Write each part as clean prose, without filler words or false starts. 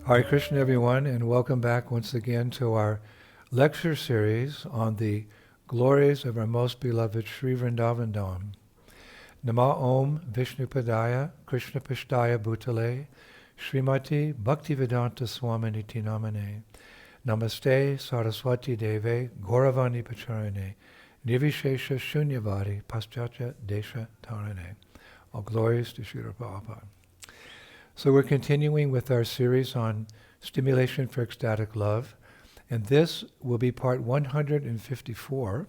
Hare Krishna, everyone, and welcome back once again to our lecture series on the glories of our most beloved Sri Vrindavan Dham. Nama Om Vishnupadaya Krishna Pashtaya Bhutale Srimati Bhaktivedanta Swaminiti Namane Namaste Saraswati Deve Gauravani Pacharane Nivishesha Shunyavadi Paschatya Desha Tarane. All glories to Srila Prabhupada. So we're continuing with our series on stimulation for ecstatic love, and this will be part 154,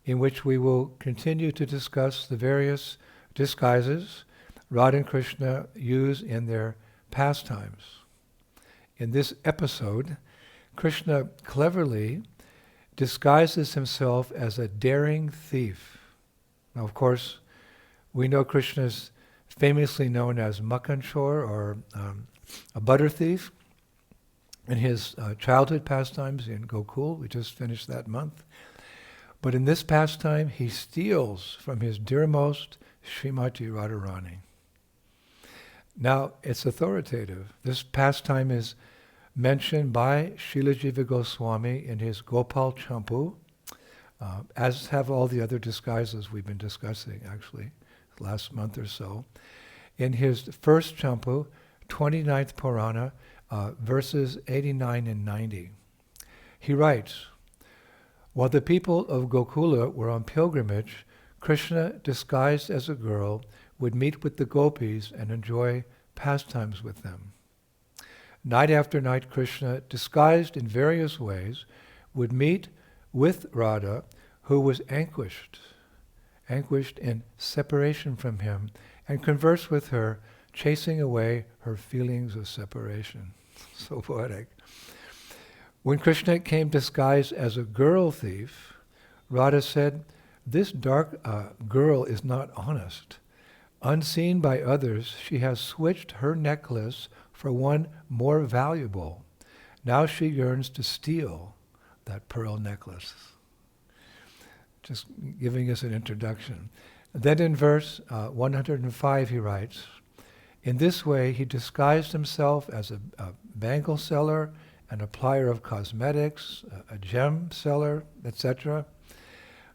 in which we will continue to discuss the various disguises Radha and Krishna use in their pastimes. In this episode, Krishna cleverly disguises himself as a daring thief. Now, of course, we know Krishna's famously known as Makhan Chor, or a butter thief, in his childhood pastimes in Gokul. We just finished that month. But in this pastime, he steals from his dearmost Srimati Radharani. Now, it's authoritative. This pastime is mentioned by Srila Jiva Goswami in his Gopal Champu, as have all the other disguises we've been discussing, actually, last month or so. In his first Champu, 29th Purana, verses 89 and 90, he writes, while the people of Gokula were on pilgrimage, Krishna, disguised as a girl, would meet with the gopis and enjoy pastimes with them. Night after night, Krishna, disguised in various ways, would meet with Radha, who was anguished in separation from him, and converse with her, chasing away her feelings of separation. So poetic. When Krishna came disguised as a girl thief, Radha said, "This dark girl is not honest. Unseen by others, she has switched her necklace for one more valuable. Now she yearns to steal that pearl necklace." Just giving us an introduction. Then in verse 105 he writes, in this way he disguised himself as a bangle seller, an applier of cosmetics, a gem seller, etc.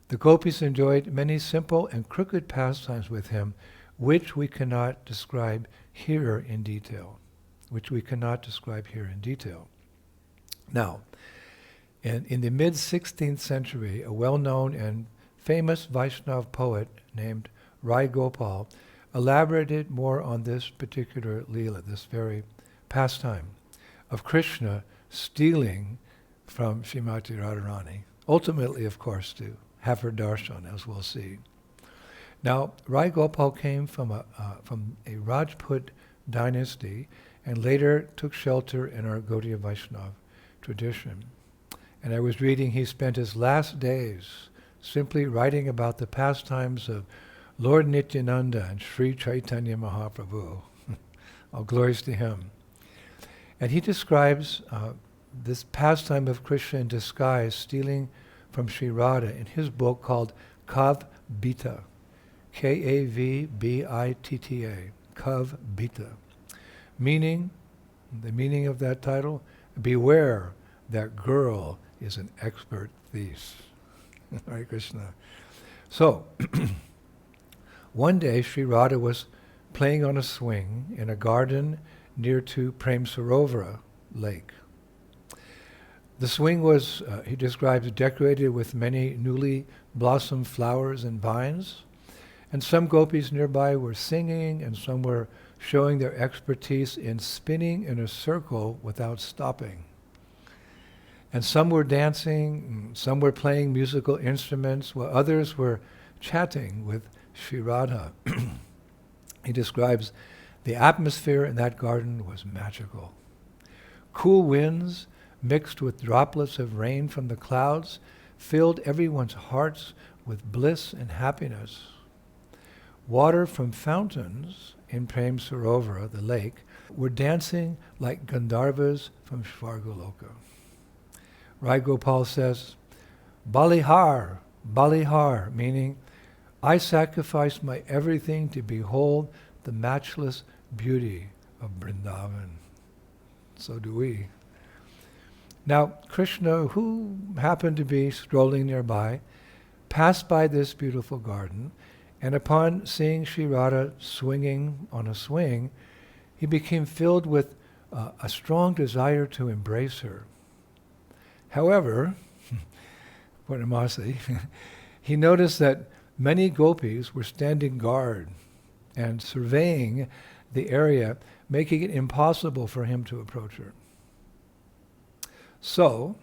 The gopis enjoyed many simple and crooked pastimes with him, which we cannot describe here in detail. Now, and in the mid-16th century, a well-known and famous Vaishnava poet named Rai Gopal elaborated more on this particular Leela, this very pastime of Krishna stealing from Srimati Radharani, ultimately, of course, to have her darshan, as we'll see. Now, Rai Gopal came from a Rajput dynasty and later took shelter in our Gaudiya Vaishnava tradition. And I was reading he spent his last days simply writing about the pastimes of Lord Nityananda and Sri Chaitanya Mahaprabhu. All glories to him. And he describes this pastime of Krishna in disguise, stealing from Śrī Rādhā, in his book called Kav Bita, Kavbitta, Kav Bita. The meaning of that title, beware, that girl is an expert thief. Hare Krishna. So, one day Sri Radha was playing on a swing in a garden near to Prem Sarovara lake. The swing was, he describes, decorated with many newly blossomed flowers and vines, and some gopis nearby were singing, and some were showing their expertise in spinning in a circle without stopping. And some were dancing, some were playing musical instruments, while others were chatting with Śrī Rādhā. He describes the atmosphere in that garden was magical. Cool winds mixed with droplets of rain from the clouds filled everyone's hearts with bliss and happiness. Water from fountains in Prem Sarovara, the lake, were dancing like Gandharvas from Svargaloka. Rai Gopal says, Balihar, Balihar, meaning, I sacrifice my everything to behold the matchless beauty of Vrindavan. So do we. Now, Krishna, who happened to be strolling nearby, passed by this beautiful garden, and upon seeing Śrī Rādhā swinging on a swing, he became filled with a strong desire to embrace her. However, Purnamasi, he noticed that many gopis were standing guard and surveying the area, making it impossible for him to approach her. So,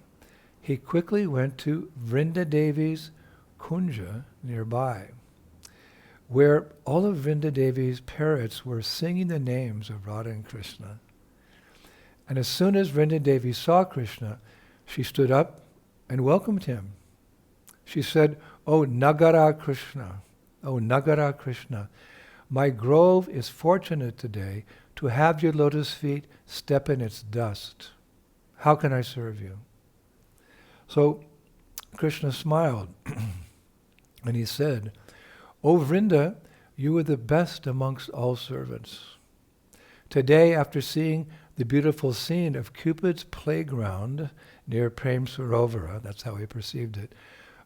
he quickly went to Vrinda Devi's kunja nearby, where all of Vrinda Devi's parrots were singing the names of Radha and Krishna. And as soon as Vrinda Devi saw Krishna, she stood up and welcomed him. She said, "O Nagara Krishna, O Nagara Krishna, my grove is fortunate today to have your lotus feet step in its dust. How can I serve you?" So Krishna smiled and he said, "O Vrinda, you are the best amongst all servants. Today, after seeing the beautiful scene of Cupid's playground near Prem Sarovara," that's how he perceived it,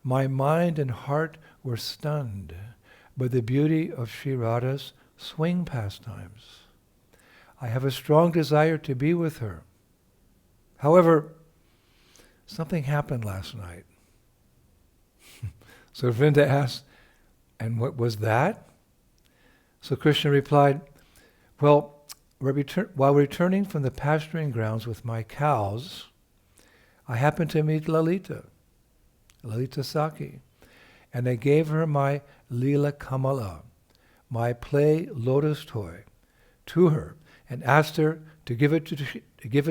"my mind and heart were stunned by the beauty of Śrī Radha's swing pastimes. I have a strong desire to be with her. However, something happened last night." So Vrinda asked, "And what was that?" So Krishna replied, "Well, while returning from the pasturing grounds with my cows, I happened to meet Lalita Saki, and I gave her my Lila Kamala, my play lotus toy, to her, and asked her to give it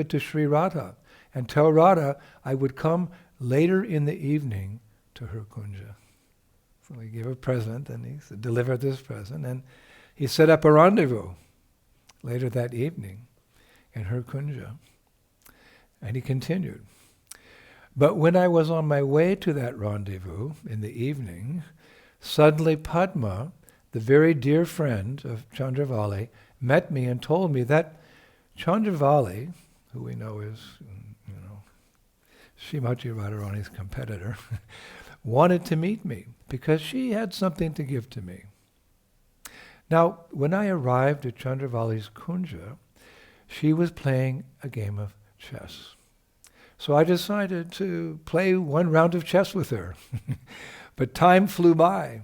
to Sri Radha, and tell Radha I would come later in the evening to her kunja." So he gave a present, and he said, "Deliver this present," and he set up a rendezvous later that evening in her kunja. And he continued, "But when I was on my way to that rendezvous in the evening, suddenly Padma, the very dear friend of Chandravali, met me and told me that Chandravali, who we know is, Srimati Radharani's competitor, wanted to meet me because she had something to give to me. Now, when I arrived at Chandravali's kunja, she was playing a game of chess. So I decided to play one round of chess with her. But time flew by,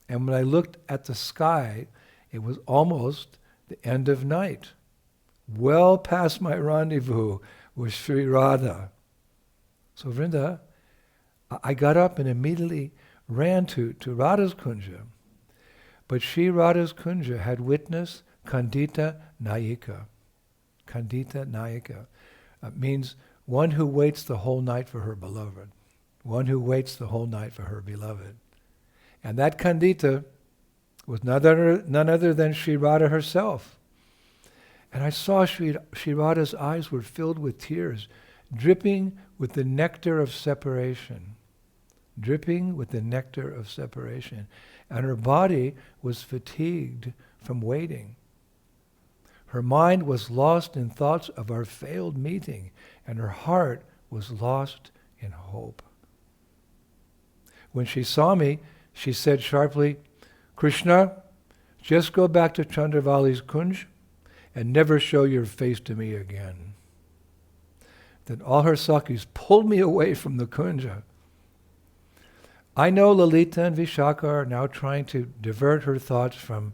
and when I looked at the sky, it was almost the end of night, well past my rendezvous with Sri Radha. So Vrinda, I got up and immediately ran to Radha's kunja. But Sri Radha's kunja had witnessed Kandita Nayika. Kandita Nayika means one who waits the whole night for her beloved. One who waits the whole night for her beloved. And that Kandita was none other than Sri Radha herself. And I saw Sri Radha's eyes were filled with tears, dripping with the nectar of separation. Dripping with the nectar of separation. And her body was fatigued from waiting. Her mind was lost in thoughts of our failed meeting, and her heart was lost in hope. When she saw me, she said sharply, "Krishna, just go back to Chandravali's kunj and never show your face to me again." Then all her sakis pulled me away from the kunja. I know Lalita and Vishaka are now trying to divert her thoughts from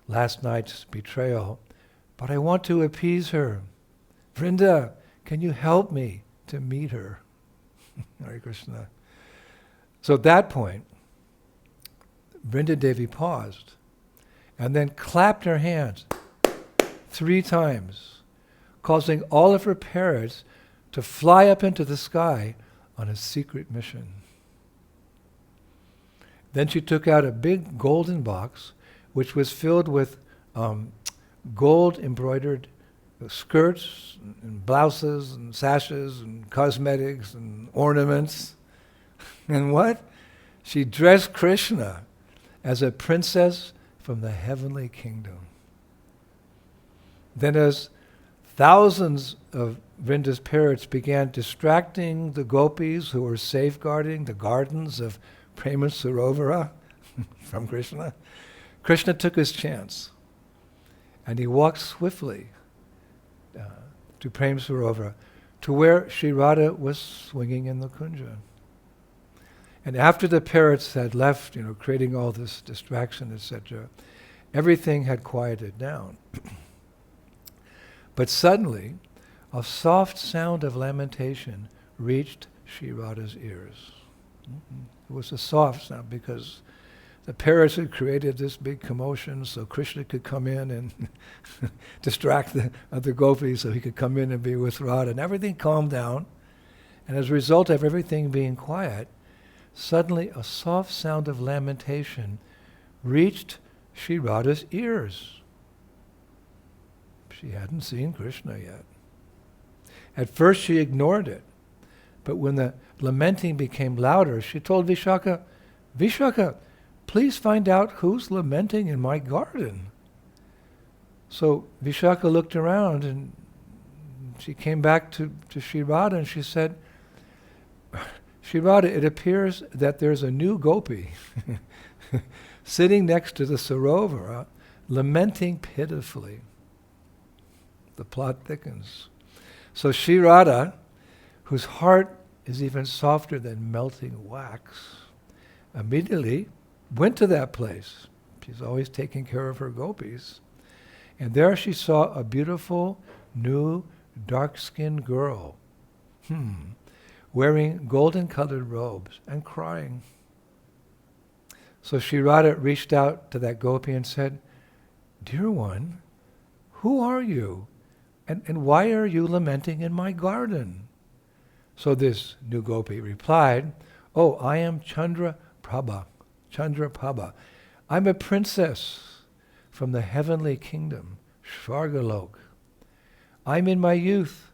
last night's betrayal, but I want to appease her. Vrinda, can you help me to meet her? Hare Krishna. So at that point, Vrinda Devi paused and then clapped her hands 3 times, causing all of her parrots to fly up into the sky on a secret mission. Then she took out a big golden box, which was filled with gold embroidered skirts and blouses and sashes and cosmetics and ornaments. And what? She dressed Krishna as a princess from the heavenly kingdom. Then as thousands of Vrinda's parrots began distracting the gopis who were safeguarding the gardens of Prema Sarovara from Krishna, Krishna took his chance and he walked swiftly to Prema Sarovara, to where Śrī Rādhā was swinging in the kunja. And after the parrots had left, creating all this distraction, etc., everything had quieted down. But suddenly, a soft sound of lamentation reached Śrī Rādha's ears. It was a soft sound because the parrots had created this big commotion so Krishna could come in and distract the other gopis so he could come in and be with Radha. And everything calmed down. And as a result of everything being quiet, suddenly a soft sound of lamentation reached Śrī Rādha's ears. She hadn't seen Krishna yet. At first she ignored it. But when the lamenting became louder, she told Vishaka, "Vishaka, please find out who's lamenting in my garden." So Vishaka looked around and she came back to Śrī Rādhā and she said, "Śrī Rādhā, it appears that there's a new gopi sitting next to the Sarovara, lamenting pitifully." The plot thickens. So Śrī Rādhā, whose heart is even softer than melting wax, immediately went to that place. She's always taking care of her gopis. And there she saw a beautiful, new, dark-skinned girl, wearing golden-colored robes and crying. So Śrī Rādhā reached out to that gopi and said, "Dear one, who are you? And why are you lamenting in my garden?" So this new gopi replied, "Oh, I am Chandraprabha. I'm a princess from the heavenly kingdom, Svargalok. I'm in my youth,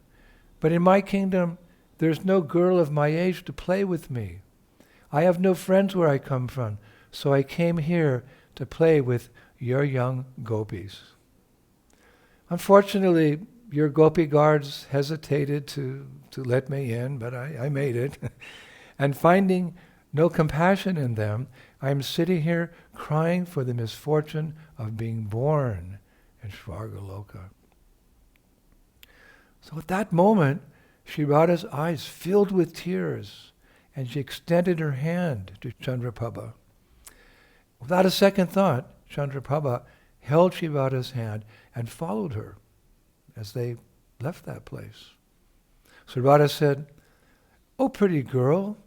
but in my kingdom there's no girl of my age to play with me. I have no friends where I come from, so I came here to play with your young gopis. Unfortunately, your gopi guards hesitated to let me in, but I made it. And finding no compassion in them, I am sitting here crying for the misfortune of being born in Svargaloka." So at that moment, Śrī Radha's eyes filled with tears, and she extended her hand to Chandraprabha. Without a second thought, Chandraprabha held Śrī Radha's hand and followed her as they left that place. So Radha said, "Oh, pretty girl,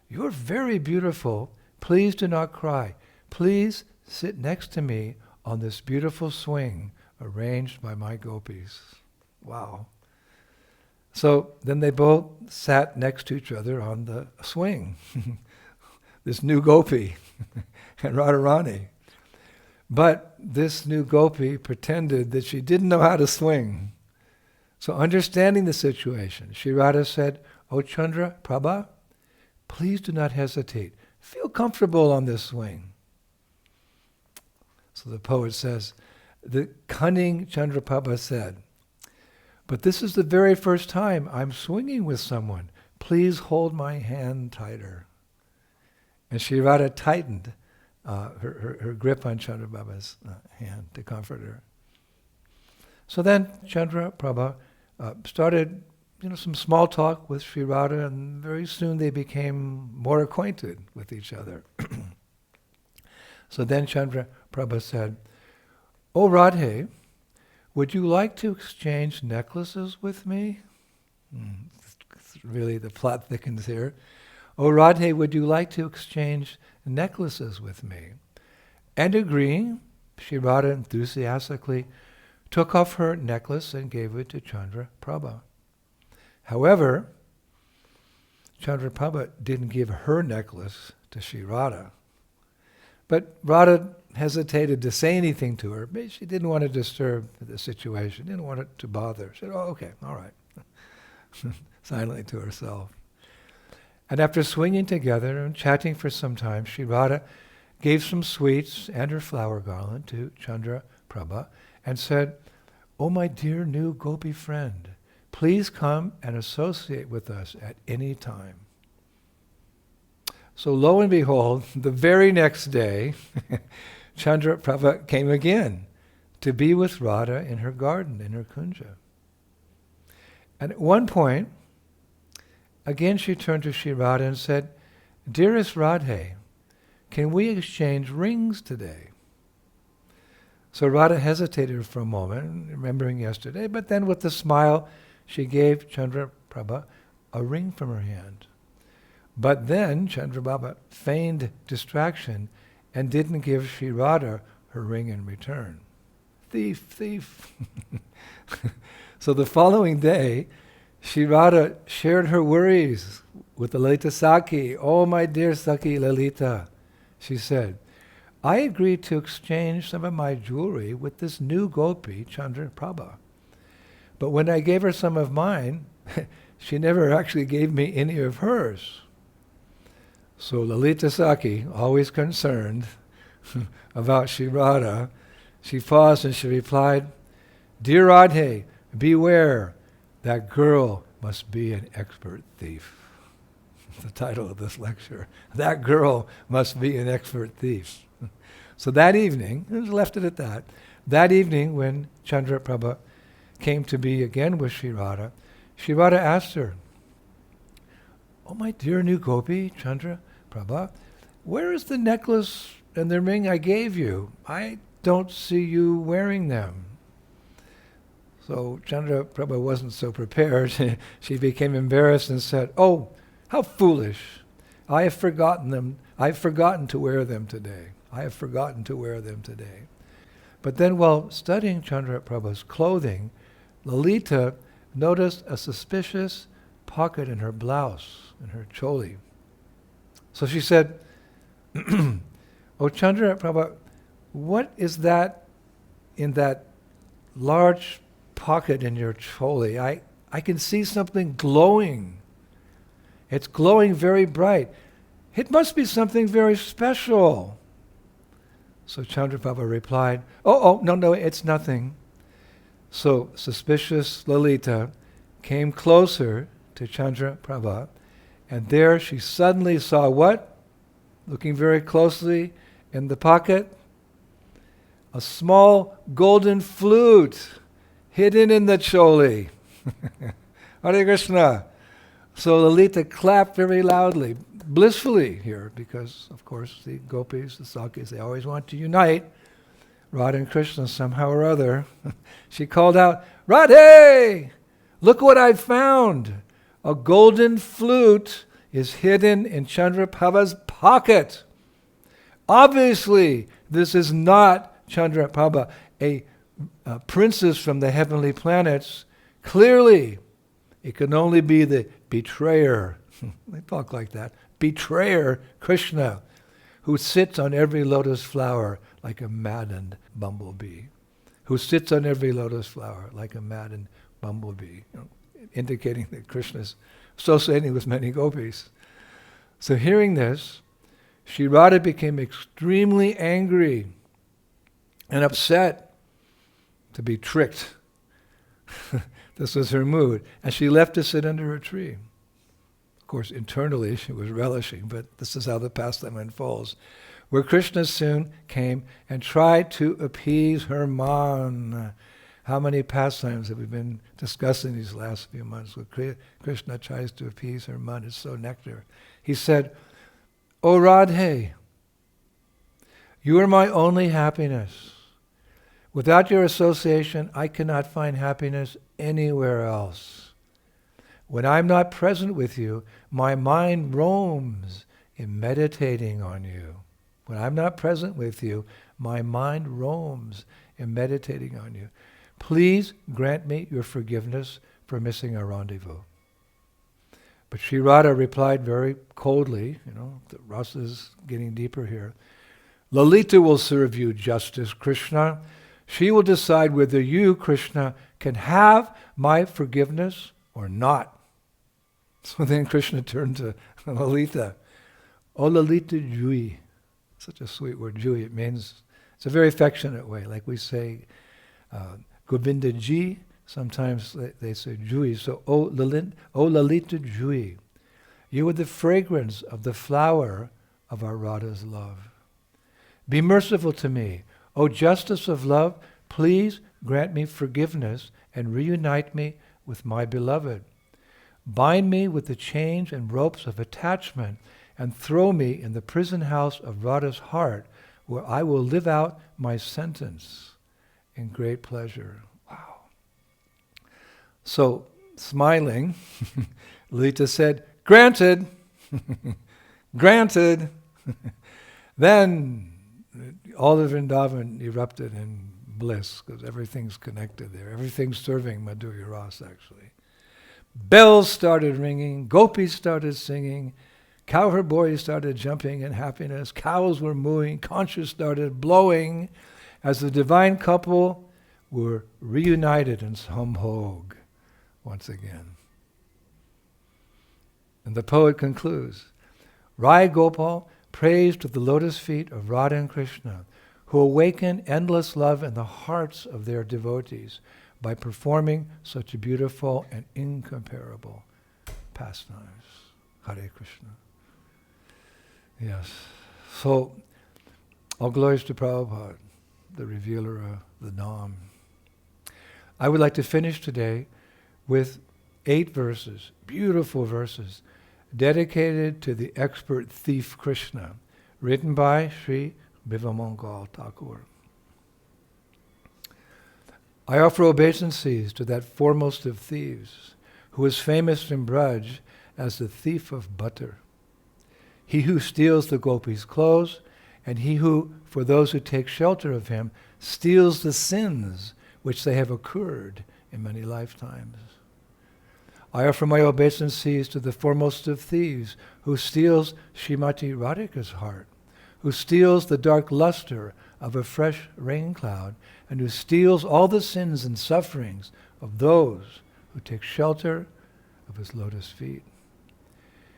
you're very beautiful. Please do not cry. Please sit next to me on this beautiful swing arranged by my gopis." Wow. So then they both sat next to each other on the swing. This new gopi and Radharani. But this new gopi pretended that she didn't know how to swing. So understanding the situation, Śrī Rādhā said, "Oh Chandraprabha, please do not hesitate. Feel comfortable on this swing." So the poet says, the cunning Chandraprabha said, "But this is the very first time I'm swinging with someone. Please hold my hand tighter." And Śrī Rādhā tightened her grip on Chandraprabha's hand to comfort her. So then Chandraprabha started some small talk with Śrī Rādhā, and very soon they became more acquainted with each other. So then Chandraprabha said, "Oh Radhe, would you like to exchange necklaces with me?" Really, the plot thickens here. "Oh Radhe, would you like to exchange necklaces with me?" And agreeing, Śrī Rādhā enthusiastically took off her necklace and gave it to Chandraprabha. However, Chandraprabha didn't give her necklace to Śrī Rādhā. But Radha hesitated to say anything to her. She didn't want to disturb the situation, didn't want it to bother. She said, "Oh, okay, all right," silently to herself. And after swinging together and chatting for some time, Śrī Rādhā gave some sweets and her flower garland to Chandraprabha and said, "Oh, my dear new gopi friend, Please come and associate with us at any time. So lo and behold, the very next day, Chandra Prabha came again to be with Radha in her garden, in her kunja. And at one point, again she turned to Śrī Rādhā and said, "Dearest Radhe, can we exchange rings today?" So Radha hesitated for a moment, remembering yesterday, but then with a smile, she gave Chandra Prabha a ring from her hand. But then Chandra Prabha feigned distraction and didn't give Śrī Rādhā her ring in return. Thief, thief. So the following day, Śrī Rādhā shared her worries with Lalita Sakhi. "Oh, my dear Sakhi Lalita," she said, "I agreed to exchange some of my jewellery with this new gopi, Chandra Prabha. But when I gave her some of mine, she never actually gave me any of hers." So Lalita Sakhi, always concerned about Śrī Rādhā, she paused and she replied, "Dear Radhe, beware, that girl must be an expert thief." The title of this lecture, "That girl must be an expert thief." So that evening, and left it at that, that evening when Chandra Prabha came to be again with Śrī Rādhā asked her, "Oh, my dear new gopi, Chandra Prabha, where is the necklace and the ring I gave you? I don't see you wearing them." So Chandra Prabha wasn't so prepared. She became embarrassed and said, "Oh, how foolish. I have forgotten them. I've forgotten to wear them today. I have forgotten to wear them today." But then while studying Chandra Prabha's clothing, Lalita noticed a suspicious pocket in her blouse, in her choli. So she said, "Oh, Chandra Prabha, what is that in that large pocket in your choli? I can see something glowing. It's glowing very bright. It must be something very special." So Chandra Prabha replied, Oh, no, it's nothing." So suspicious Lalita came closer to Chandra Prabha, and there she suddenly saw what? Looking very closely in the pocket, a small golden flute hidden in the choli. Hare Krishna. So Lalita clapped very loudly, blissfully here, because of course the gopis, the Sakhis, they always want to unite Radha and Krishna somehow or other. She called out, "Radhe! Look what I've found! A golden flute is hidden in Chandra Prabha's pocket. Obviously, this is not Chandra Prabha, a princess from the heavenly planets. Clearly, it can only be the betrayer." They talk like that. Betrayer, Krishna, who sits on every lotus flower like a maddened bumblebee. Who sits on every lotus flower like a maddened bumblebee. Indicating that Krishna is associating with many gopis. So hearing this, Śrī Rādhā became extremely angry and upset to be tricked. This was her mood. And she left to sit under a tree. Of course, internally she was relishing, but this is how the pastime unfolds. Where Krishna soon came and tried to appease her man. How many pastimes have we been discussing these last few months? Where Krishna tries to appease her man. It's so nectar. He said, "O Radhe, you are my only happiness. Without your association, I cannot find happiness anywhere else. When I'm not present with you, my mind roams in meditating on you. When I'm not present with you, my mind roams in meditating on you. Please grant me your forgiveness for missing our rendezvous." But Śrī Rādhā replied very coldly, the rasa is getting deeper here. "Lalita will serve you justice, Krishna. She will decide whether you, Krishna, can have my forgiveness or not." So then Krishna turned to Lalita. "Oh, Lalita Jui." Such a sweet word, Jui. It means, it's a very affectionate way, like we say, Govinda Ji, Sometimes they say Jui. So, O Lalita Jui, you are the fragrance of the flower of our Radha's love. Be merciful to me. O justice of love, please grant me forgiveness and reunite me with my beloved. Bind me with the chains and ropes of attachment and throw me in the prison house of Radha's heart, where I will live out my sentence in great pleasure. Wow. So, smiling, Lita said, granted, granted. Then all of Vrindavan erupted in bliss, because everything's connected there. Everything's serving Madhurya Rasa, actually. Bells started ringing, gopis started singing, cowherd boys started jumping in happiness, cows were mooing, conches started blowing, as the divine couple were reunited in Sambhog once again. And the poet concludes, Rai Gopal prays to the lotus feet of Radha and Krishna, who awaken endless love in the hearts of their devotees by performing such beautiful and incomparable pastimes. Hare Krishna. Yes. So, all glories to Prabhupada, the revealer of the Nam. I would like to finish today with 8 verses, beautiful verses, dedicated to the expert thief Krishna, written by Sri Bivamangal Thakur. I offer obeisances to that foremost of thieves, who is famous in Braj as the thief of butter. He who steals the gopis' clothes, and he who, for those who take shelter of him, steals the sins which they have accrued in many lifetimes. I offer my obeisances to the foremost of thieves, who steals Srimati Radhika's heart, who steals the dark luster of a fresh rain cloud, and who steals all the sins and sufferings of those who take shelter of his lotus feet.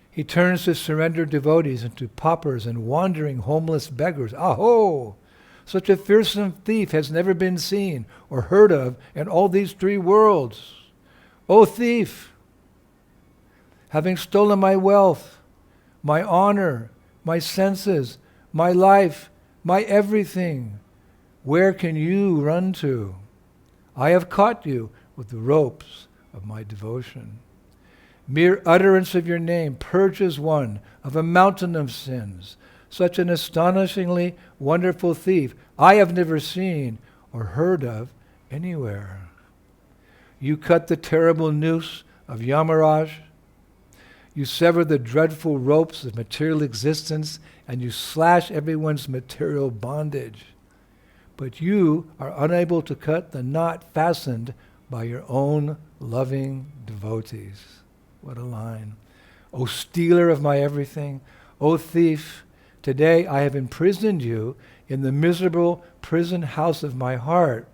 He turns his surrendered devotees into paupers and wandering homeless beggars. Aho! Such a fearsome thief has never been seen or heard of in all these 3 worlds. O thief! Having stolen my wealth, my honor, my senses, my life, my everything, where can you run to? I have caught you with the ropes of my devotion. Mere utterance of your name purges one of a mountain of sins. Such an astonishingly wonderful thief I have never seen or heard of anywhere. You cut the terrible noose of Yamaraj. You sever the dreadful ropes of material existence, and you slash everyone's material bondage. But you are unable to cut the knot fastened by your own loving devotees. What a line. O stealer of my everything, O thief, today I have imprisoned you in the miserable prison house of my heart,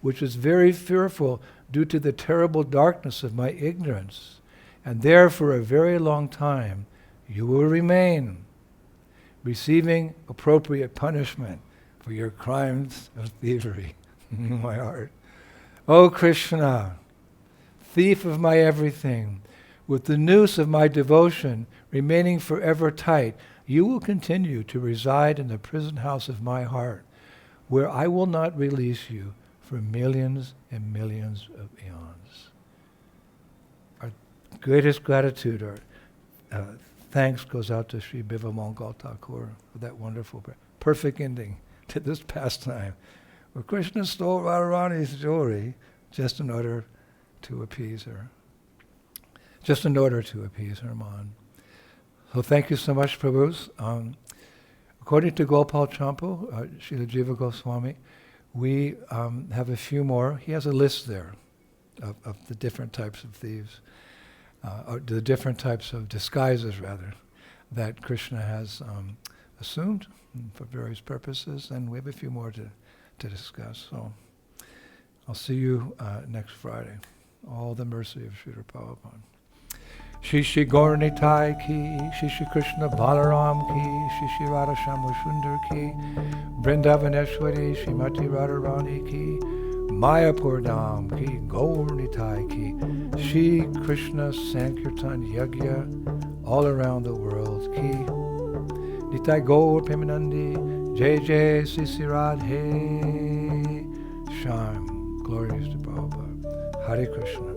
which is very fearful due to the terrible darkness of my ignorance. And there for a very long time you will remain, receiving appropriate punishment for your crimes of thievery in my heart. O Krishna, thief of my everything, with the noose of my devotion remaining forever tight, you will continue to reside in the prison house of my heart, where I will not release you for millions and millions of eons. Our greatest gratitude, our thanks goes out to Sri Bivamangal Thakur for that wonderful, perfect ending to this pastime, where Krishna stole Radharani's jewellery just in order to appease her. Just in order to appease her man. So thank you so much, Prabhus. According to Gopal Champu, Srila Jiva Goswami, we have a few more. He has a list there of the different types of thieves, or the different types of disguises, rather, that Krishna has assumed for various purposes, and we have a few more to discuss. So I'll see you next Friday. All the mercy of Srila Prabhupada. Shri Shri Gauranitai ki, Shri Shri Krishna Balaram ki, Shri Shri Radha Shamashundar ki, Vrindavaneshwari Srimati Radharani ki, Mayapur Dham ki, Gaur Nitai ki, Shri Krishna Sankirtan Yagya, all around the world ki, Nitai Gaur Pemanandi, Jai Jai Sri Radhe, Sharm, glories to Prabhupada. Hare Krishna.